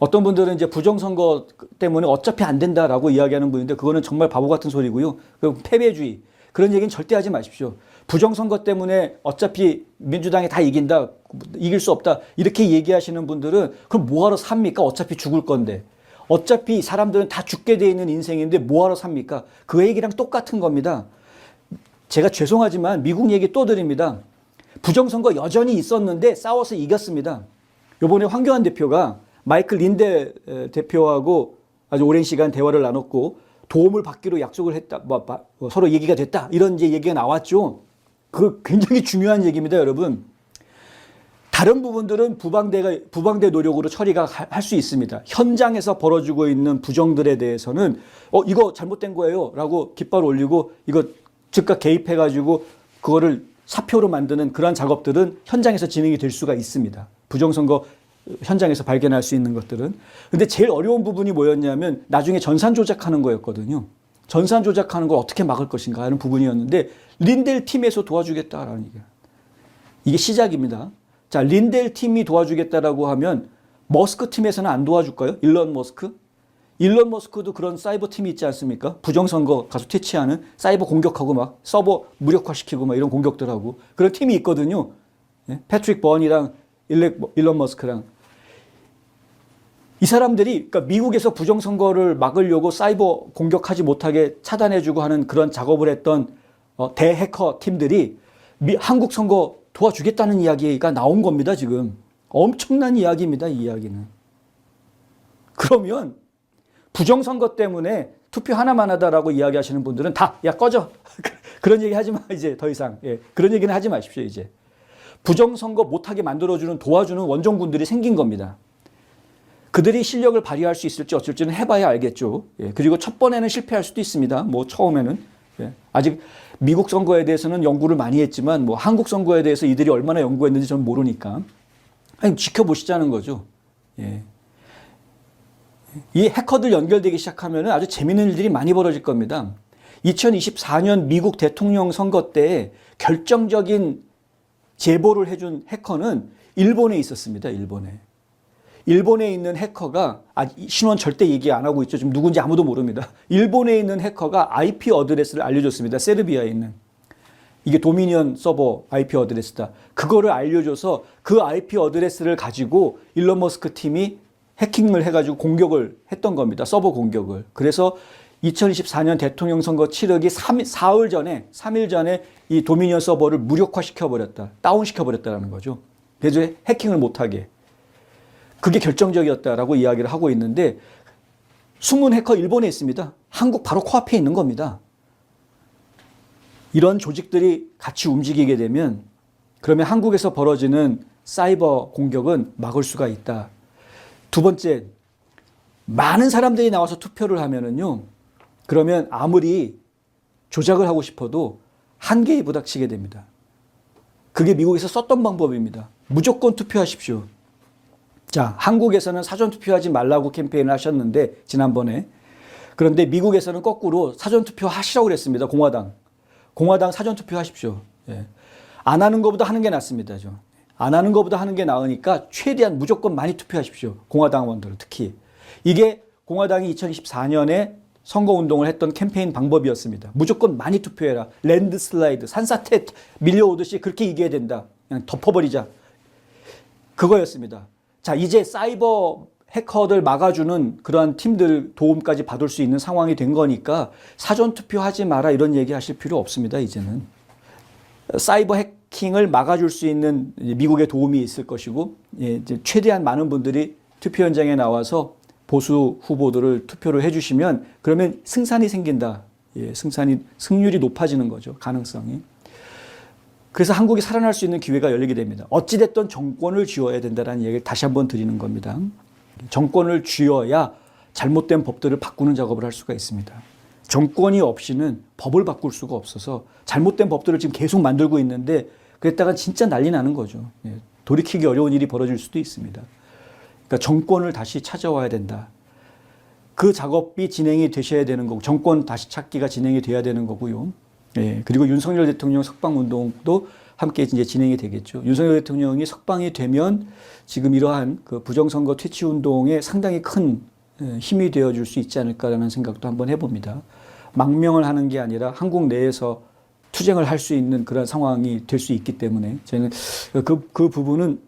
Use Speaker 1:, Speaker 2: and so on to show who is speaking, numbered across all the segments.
Speaker 1: 어떤 분들은 이제 부정선거 때문에 어차피 안 된다라고 이야기하는 분인데 그거는 정말 바보 같은 소리고요. 그 패배주의. 그런 얘기는 절대 하지 마십시오. 부정선거 때문에 어차피 민주당이 다 이긴다, 이길 수 없다 이렇게 얘기하시는 분들은 그럼 뭐하러 삽니까? 어차피 죽을 건데. 어차피 사람들은 다 죽게 돼 있는 인생인데 뭐하러 삽니까? 그 얘기랑 똑같은 겁니다. 제가 죄송하지만 미국 얘기 또 드립니다. 부정선거 여전히 있었는데 싸워서 이겼습니다. 이번에 황교안 대표가 마이클 린데 대표하고 아주 오랜 시간 대화를 나눴고 도움을 받기로 약속을 했다. 서로 얘기가 됐다. 이런 이제 얘기가 나왔죠. 그 굉장히 중요한 얘기입니다, 여러분. 다른 부분들은 부방대 노력으로 처리가 할 수 있습니다. 현장에서 벌어지고 있는 부정들에 대해서는 이거 잘못된 거예요 라고 깃발 올리고 이거 즉각 개입해가지고 그거를 사표로 만드는 그러한 작업들은 현장에서 진행이 될 수가 있습니다. 부정선거 현장에서 발견할 수 있는 것들은. 근데 제일 어려운 부분이 뭐였냐면 나중에 전산 조작하는 거였거든요. 전산 조작하는 걸 어떻게 막을 것인가 하는 부분이었는데 린델 팀에서 도와주겠다라는 얘기예요. 이게 시작입니다. 자, 린델 팀이 도와주겠다라고 하면 머스크 팀에서는 안 도와줄까요? 일론 머스크? 일론 머스크도 그런 사이버 팀이 있지 않습니까? 부정선거 가서 퇴치하는 사이버 공격하고 막 서버 무력화시키고 막 이런 공격들하고 그런 팀이 있거든요. 예? 패트릭 번이랑 일론 머스크랑. 이 사람들이 그러니까 미국에서 부정선거를 막으려고 사이버 공격하지 못하게 차단해주고 하는 그런 작업을 했던 대해커 팀들이 한국 선거 도와주겠다는 이야기가 나온 겁니다, 지금. 엄청난 이야기입니다, 이 이야기는. 그러면 부정선거 때문에 투표 하나만 하다라고 이야기하시는 분들은 다, 야, 꺼져. 그런 얘기 하지 마, 이제 더 이상. 예, 그런 얘기는 하지 마십시오, 이제. 부정선거 못하게 만들어주는, 도와주는 원정군들이 생긴 겁니다. 그들이 실력을 발휘할 수 있을지 어쩔지는 해봐야 알겠죠. 예, 그리고 첫 번에는 실패할 수도 있습니다. 뭐 처음에는. 예, 아직 미국 선거에 대해서는 연구를 많이 했지만 뭐 한국 선거에 대해서 이들이 얼마나 연구했는지 저는 모르니까. 아니, 지켜보시자는 거죠. 예. 이 해커들 연결되기 시작하면 아주 재미있는 일들이 많이 벌어질 겁니다. 2024년 미국 대통령 선거 때 결정적인 제보를 해준 해커는 일본에 있었습니다. 일본에 있는 해커가, 신원 절대 얘기 안 하고 있죠. 지금 누군지 아무도 모릅니다. 일본에 있는 해커가 IP 어드레스를 알려줬습니다. 세르비아에 있는. 이게 도미니언 서버 IP 어드레스다. 그거를 알려줘서 그 IP 어드레스를 가지고 일론 머스크 팀이 해킹을 해가지고 공격을 했던 겁니다. 서버 공격을. 그래서 2024년 대통령 선거 치르기 3일 전에 이 도미니언 서버를 무력화시켜버렸다. 다운시켜버렸다는 거죠. 그래서 해킹을 못하게. 그게 결정적이었다라고 이야기를 하고 있는데 숨은 해커 일본에 있습니다. 한국 바로 코앞에 있는 겁니다. 이런 조직들이 같이 움직이게 되면 그러면 한국에서 벌어지는 사이버 공격은 막을 수가 있다. 두 번째, 많은 사람들이 나와서 투표를 하면은요, 그러면 아무리 조작을 하고 싶어도 한계에 부닥치게 됩니다. 그게 미국에서 썼던 방법입니다. 무조건 투표하십시오. 자, 한국에서는 사전투표하지 말라고 캠페인을 하셨는데 지난번에. 그런데 미국에서는 거꾸로 사전투표 하시라고 그랬습니다. 공화당 사전투표 하십시오. 예. 안 하는 것보다 하는 게 낫습니다. 안 하는 것보다 하는 게 나으니까 최대한 무조건 많이 투표하십시오. 공화당원들 특히. 이게 공화당이 2024년에 선거운동을 했던 캠페인 방법이었습니다. 무조건 많이 투표해라. 랜드슬라이드, 산사태 밀려오듯이 그렇게 이겨야 된다. 그냥 덮어버리자. 그거였습니다. 자, 이제 사이버 해커들 막아주는 그러한 팀들 도움까지 받을 수 있는 상황이 된 거니까 사전투표하지 마라 이런 얘기 하실 필요 없습니다, 이제는. 사이버 해킹을 막아줄 수 있는 미국의 도움이 있을 것이고, 예, 이제 최대한 많은 분들이 투표 현장에 나와서 보수 후보들을 투표를 해주시면 그러면 승산이 생긴다. 예, 승률이 높아지는 거죠, 가능성이. 그래서 한국이 살아날 수 있는 기회가 열리게 됩니다. 어찌됐든 정권을 쥐어야 된다는 얘기를 다시 한번 드리는 겁니다. 정권을 쥐어야 잘못된 법들을 바꾸는 작업을 할 수가 있습니다. 정권이 없이는 법을 바꿀 수가 없어서 잘못된 법들을 지금 계속 만들고 있는데 그랬다가 진짜 난리 나는 거죠. 돌이키기 어려운 일이 벌어질 수도 있습니다. 그러니까 정권을 다시 찾아와야 된다. 그 작업이 진행이 되셔야 되는 거고 정권 다시 찾기가 진행이 돼야 되는 거고요. 예, 그리고 윤석열 대통령 석방운동도 함께 이제 진행이 되겠죠. 윤석열 대통령이 석방이 되면 지금 이러한 그 부정선거 퇴치 운동에 상당히 큰 힘이 되어줄 수 있지 않을까라는 생각도 한번 해봅니다. 망명을 하는 게 아니라 한국 내에서 투쟁을 할 수 있는 그런 상황이 될 수 있기 때문에 저는 그 부분은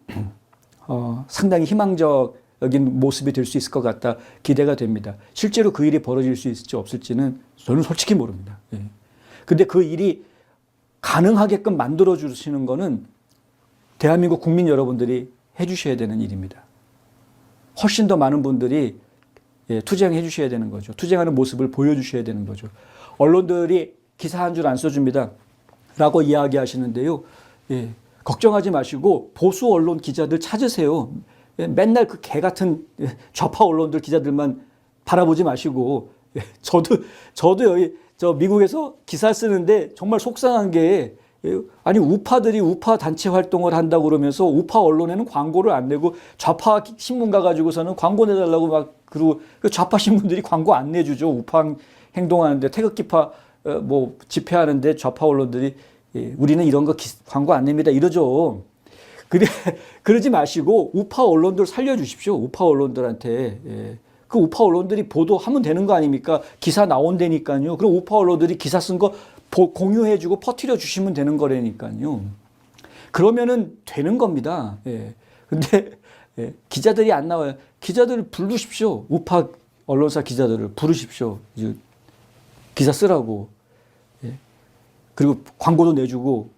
Speaker 1: 상당히 희망적인 모습이 될 수 있을 것 같다 기대가 됩니다. 실제로 그 일이 벌어질 수 있을지 없을지는 저는 솔직히 모릅니다. 예. 근데 그 일이 가능하게끔 만들어 주시는 거는 대한민국 국민 여러분들이 해주셔야 되는 일입니다. 훨씬 더 많은 분들이 투쟁해 주셔야 되는 거죠. 투쟁하는 모습을 보여주셔야 되는 거죠. 언론들이 기사 한 줄 안 써줍니다. 라고 이야기하시는데요. 예, 걱정하지 마시고 보수 언론 기자들 찾으세요. 맨날 그 개 같은 좌파 언론들 기자들만 바라보지 마시고 저도 여기 미국에서 기사 쓰는데 정말 속상한 게 아니 우파들이 우파 단체 활동을 한다고 그러면서 우파 언론에는 광고를 안 내고 좌파 신문 가가지고서는 광고 내달라고 막 그리고 좌파 신문들이 광고 안 내주죠. 우파 행동하는데 태극기파 뭐 집회하는데 좌파 언론들이 우리는 이런 거 광고 안 냅니다 이러죠. 근데 그러지 마시고 우파 언론들 살려주십시오. 우파 언론들한테. 그 우파 언론들이 보도하면 되는 거 아닙니까? 기사 나온다니까요. 그럼 우파 언론들이 기사 쓴 거 공유해주고 퍼뜨려 주시면 되는 거라니까요. 그러면은 되는 겁니다. 근데 기자들이 안 나와요. 기자들을 부르십시오. 우파 언론사 기자들을 부르십시오. 기사 쓰라고. 그리고 광고도 내주고.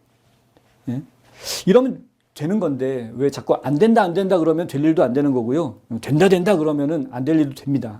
Speaker 1: 이러면 되는 건데 왜 자꾸 안 된다 그러면 될 일도 안 되는 거고요. 된다 그러면은 안 될 일도 됩니다.